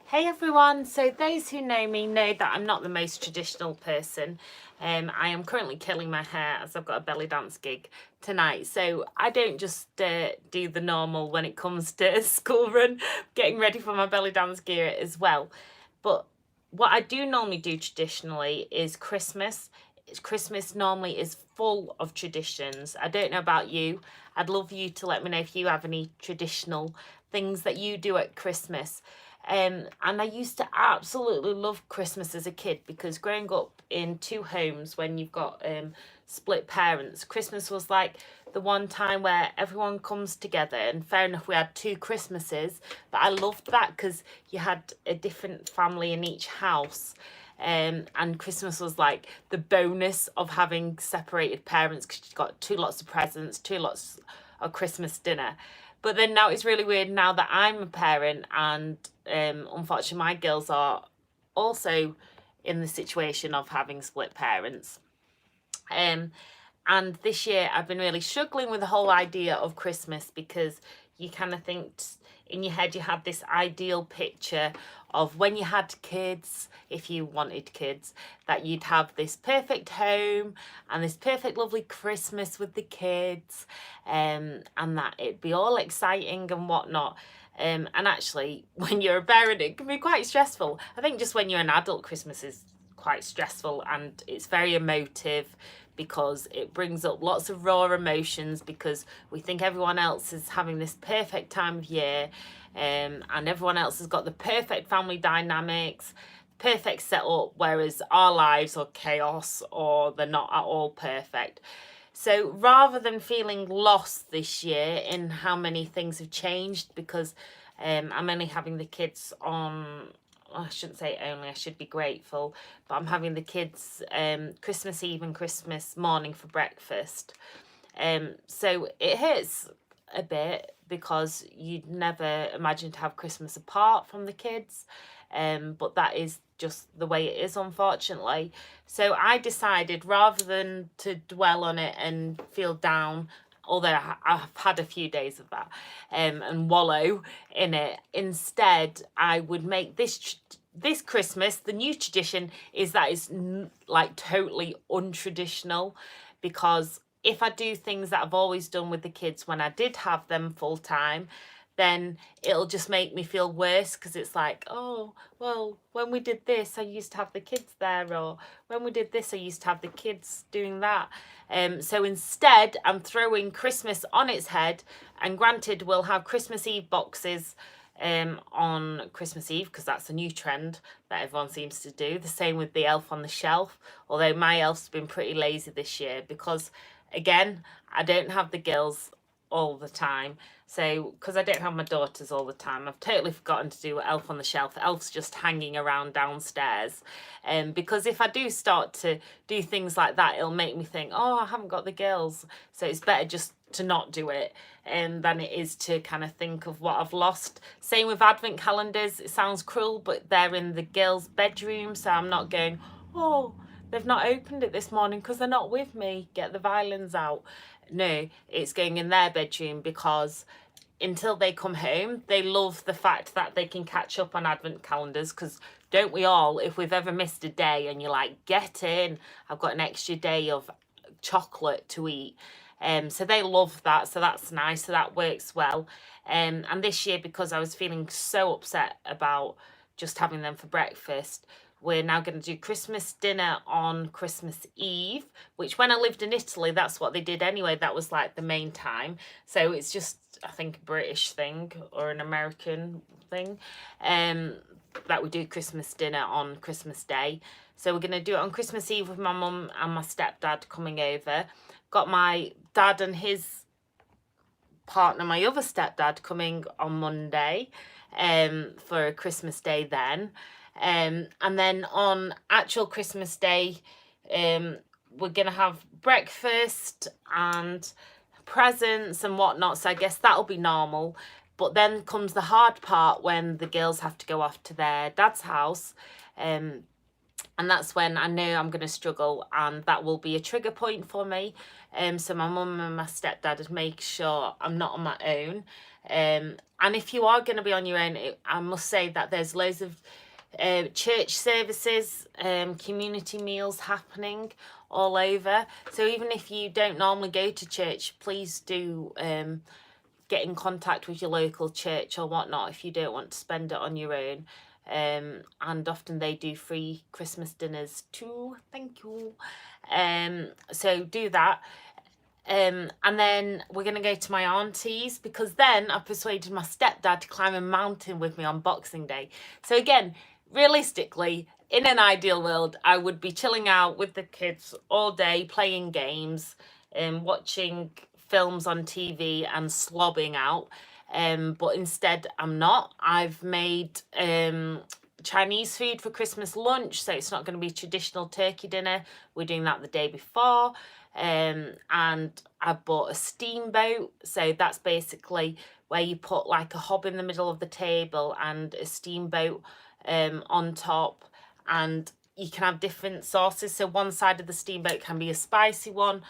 Hey everyone, so those who know me know that I'm not the most traditional person. I am currently killing my hair as I've got a belly dance gig tonight, so I don't just do the normal when it comes to school run, getting ready for my belly dance gear as well. But what I do normally do traditionally is Christmas. Christmas normally is full of traditions. I don't know about you. I'd love you to let me know if you have any traditional things that you do at Christmas. And I used to absolutely love Christmas as a kid because growing up in two homes when you've got split parents, Christmas was like the one time where everyone comes together. And fair enough, we had two Christmases, but I loved that because you had a different family in each house. And Christmas was like the bonus of having separated parents because you got two lots of presents, two lots of Christmas dinner. But then now it's really weird now that I'm a parent and unfortunately my girls are also in the situation of having split parents. And this year I've been really struggling with the whole idea of Christmas because you kind of think in your head you had this ideal picture of when you had kids, if you wanted kids, that you'd have this perfect home and this perfect lovely Christmas with the kids, and that it'd be all exciting and whatnot. And actually, when you're a parent, it can be quite stressful. I think just when you're an adult, Christmas is quite stressful and it's very emotive because it brings up lots of raw emotions because we think everyone else is having this perfect time of year, and everyone else has got the perfect family dynamics, perfect setup, whereas our lives are chaos or they're not at all perfect. So rather than feeling lost this year in how many things have changed, because I'm only having the kids on, I shouldn't say only, I should be grateful, but I'm having the kids Christmas Eve and Christmas morning for breakfast. So it hurts a bit because you'd never imagine to have Christmas apart from the kids. But that is just the way it is, unfortunately. So I decided rather than to dwell on it and feel down, although I've had a few days of that, and wallow in it, instead I would make this Christmas, the new tradition is that it's like totally untraditional, because if I do things that I've always done with the kids when I did have them full time, then it'll just make me feel worse because it's like, oh, well, when we did this, I used to have the kids there, or when we did this, I used to have the kids doing that. So instead, I'm throwing Christmas on its head, and granted, we'll have Christmas Eve boxes on Christmas Eve because that's a new trend that everyone seems to do. The same with the elf on the shelf, although my elf's been pretty lazy this year because, again, I don't have the girls all the time. So, because I don't have my daughters all the time, I've totally forgotten to do Elf on the Shelf. Elf's just hanging around downstairs. Because if I do start to do things like that, it'll make me think, oh, I haven't got the girls. So it's better just to not do it than it is to kind of think of what I've lost. Same with advent calendars. It sounds cruel, but they're in the girls' bedroom. So I'm not going, oh, they've not opened it this morning because they're not with me. Get the violins out. No, it's going in their bedroom because until they come home, they love the fact that they can catch up on advent calendars, because don't we all, if we've ever missed a day and you're like, get in, I've got an extra day of chocolate to eat. So they love that, so that's nice, so that works well. And this year, because I was feeling so upset about just having them for breakfast, we're now going to do Christmas dinner on Christmas Eve, which when I lived in Italy, that's what they did anyway. That was like the main time. So it's just, I think, a British thing or an American thing, that we do Christmas dinner on Christmas Day. So we're going to do it on Christmas Eve with my mum and my stepdad coming over. Got my dad and his partner, my other stepdad, coming on Monday for a Christmas Day then. And then on actual Christmas Day, we're going to have breakfast and presents and whatnot. So I guess that'll be normal. But then comes the hard part when the girls have to go off to their dad's house. and that's when I know I'm going to struggle, and that will be a trigger point for me. So my mum and my stepdad would make sure I'm not on my own. And if you are going to be on your own, I must say that there's loads of church services, community meals happening all over. So even if you don't normally go to church, please do get in contact with your local church or whatnot if you don't want to spend it on your own. And often they do free Christmas dinners too. Thank you. So do that. And then we're going to go to my auntie's, because then I persuaded my stepdad to climb a mountain with me on Boxing Day. So again, realistically, in an ideal world, I would be chilling out with the kids all day, playing games, watching films on TV and slobbing out. But instead I'm not. I've made Chinese food for Christmas lunch, so it's not going to be traditional turkey dinner. We're doing that the day before. And I bought a steamboat, so that's basically where you put like a hob in the middle of the table and a steamboat on top, and you can have different sauces. So one side of the steamboat can be a spicy one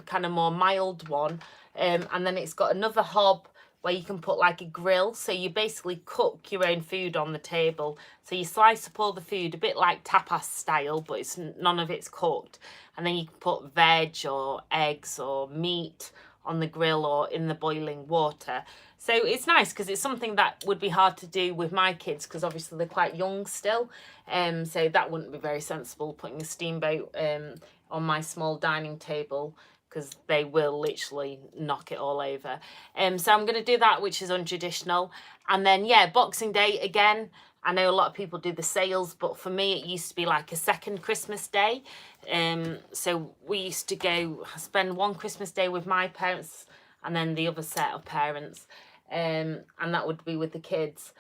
kind of more mild one, and then it's got another hob where you can put like a grill, so you basically cook your own food on the table. So you slice up all the food a bit like tapas style, but it's none of it's cooked, and then you can put veg or eggs or meat on the grill or in the boiling water. So it's nice because it's something that would be hard to do with my kids, because obviously they're quite young still, so that wouldn't be very sensible, putting a steamboat on my small dining table, because they will literally knock it all over. So I'm going to do that, which is untraditional. And then, yeah, Boxing Day, again, I know a lot of people do the sales, but for me, it used to be like a second Christmas Day. So we used to go spend one Christmas Day with my parents and then the other set of parents. And that would be with the kids.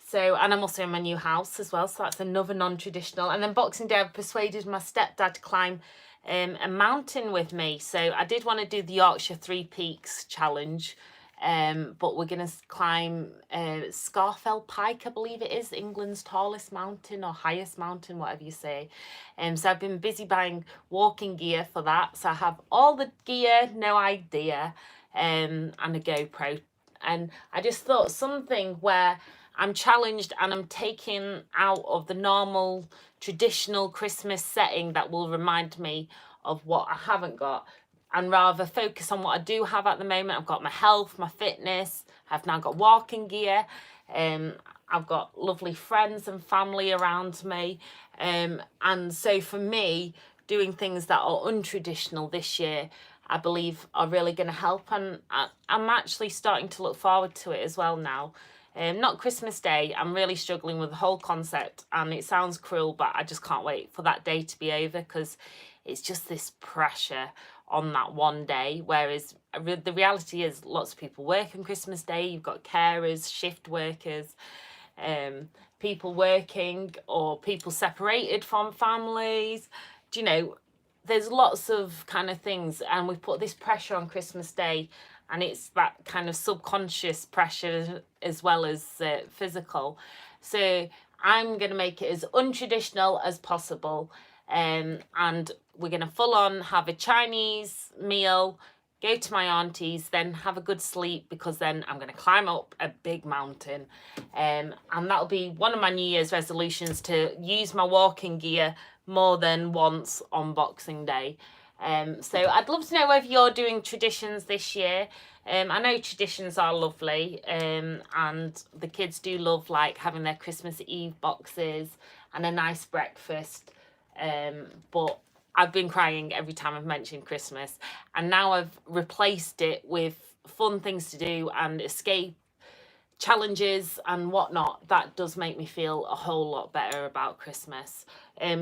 So, and I'm also in my new house as well, so that's another non-traditional. And then Boxing Day, I've persuaded my stepdad to climb a mountain with me. So I did want to do the Yorkshire 3 Peaks challenge, but we're going to climb Scafell Pike, I believe it is, England's tallest mountain or highest mountain, whatever you say. So I've been busy buying walking gear for that. So I have all the gear, no idea, and a GoPro. And I just thought something where I'm challenged and I'm taken out of the normal traditional Christmas setting that will remind me of what I haven't got, and rather focus on what I do have at the moment. I've got my health, my fitness, I've now got walking gear, I've got lovely friends and family around me, and so for me, doing things that are untraditional this year, I believe are really going to help, and I'm actually starting to look forward to it as well now. Not Christmas Day, I'm really struggling with the whole concept, and it sounds cruel, but I just can't wait for that day to be over, because it's just this pressure on that one day, whereas the reality is lots of people work on Christmas Day. You've got carers, shift workers, people working, or people separated from families. Do you know, there's lots of kind of things, and we've put this pressure on Christmas Day, and it's that kind of subconscious pressure as well as physical. So I'm going to make it as untraditional as possible, and we're going to full on have a Chinese meal, go to my auntie's, then have a good sleep, because then I'm going to climb up a big mountain, and that'll be one of my New Year's resolutions, to use my walking gear more than once on Boxing Day. So I'd love to know whether you're doing traditions this year. I know traditions are lovely, and the kids do love like having their Christmas Eve boxes and a nice breakfast, but I've been crying every time I've mentioned Christmas, and now I've replaced it with fun things to do and escape challenges and whatnot. That does make me feel a whole lot better about Christmas.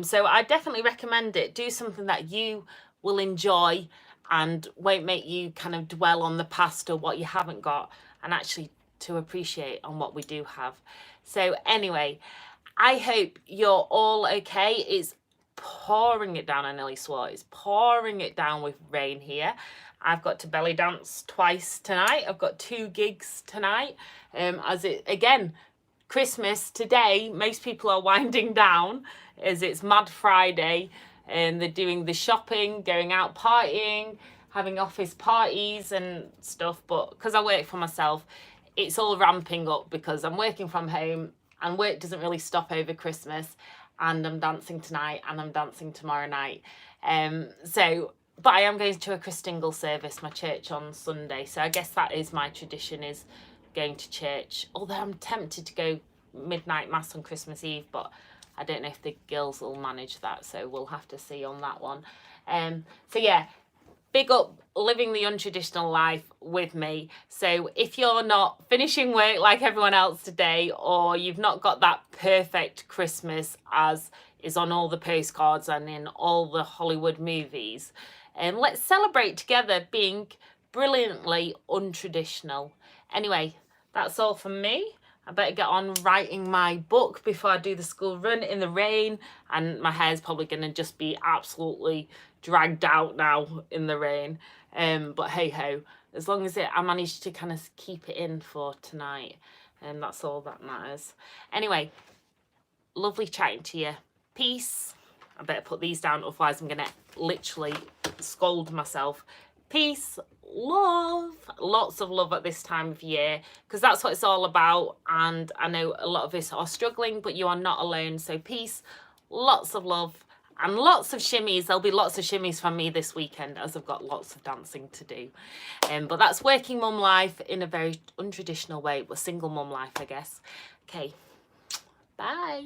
So I definitely recommend it. Do something that you will enjoy and won't make you kind of dwell on the past or what you haven't got, and actually to appreciate on what we do have. So anyway, I hope you're all okay. It's pouring it down. I nearly swore. It's pouring it down with rain here. I've got to belly dance twice tonight. I've got 2 gigs tonight, as it again Christmas today, most people are winding down as it's Mad Friday, and they're doing the shopping, going out partying, having office parties and stuff. But because I work for myself, it's all ramping up because I'm working from home and work doesn't really stop over Christmas, and I'm dancing tonight and I'm dancing tomorrow night. But I am going to a Christingle service, my church, on Sunday. So I guess that is my tradition, is going to church. Although I'm tempted to go midnight mass on Christmas Eve, but I don't know if the girls will manage that. So we'll have to see on that one. So yeah, big up living the untraditional life with me. So if you're not finishing work like everyone else today, or you've not got that perfect Christmas as is on all the postcards and in all the Hollywood movies, let's celebrate together being brilliantly untraditional. Anyway, that's all from me. I better get on writing my book before I do the school run in the rain, and my hair's probably going to just be absolutely dragged out now in the rain. But hey ho, as long as I managed to kind of keep it in for tonight, and that's all that matters. Anyway, lovely chatting to you. Peace. I better put these down, otherwise I'm going to literally scold myself. Peace, love, lots of love at this time of year, because that's what it's all about. And I know a lot of us are struggling, but you are not alone. So peace, lots of love, and lots of shimmies. There'll be lots of shimmies from me this weekend, as I've got lots of dancing to do. But that's working mum life in a very untraditional way, but single mum life, I guess. Okay, bye.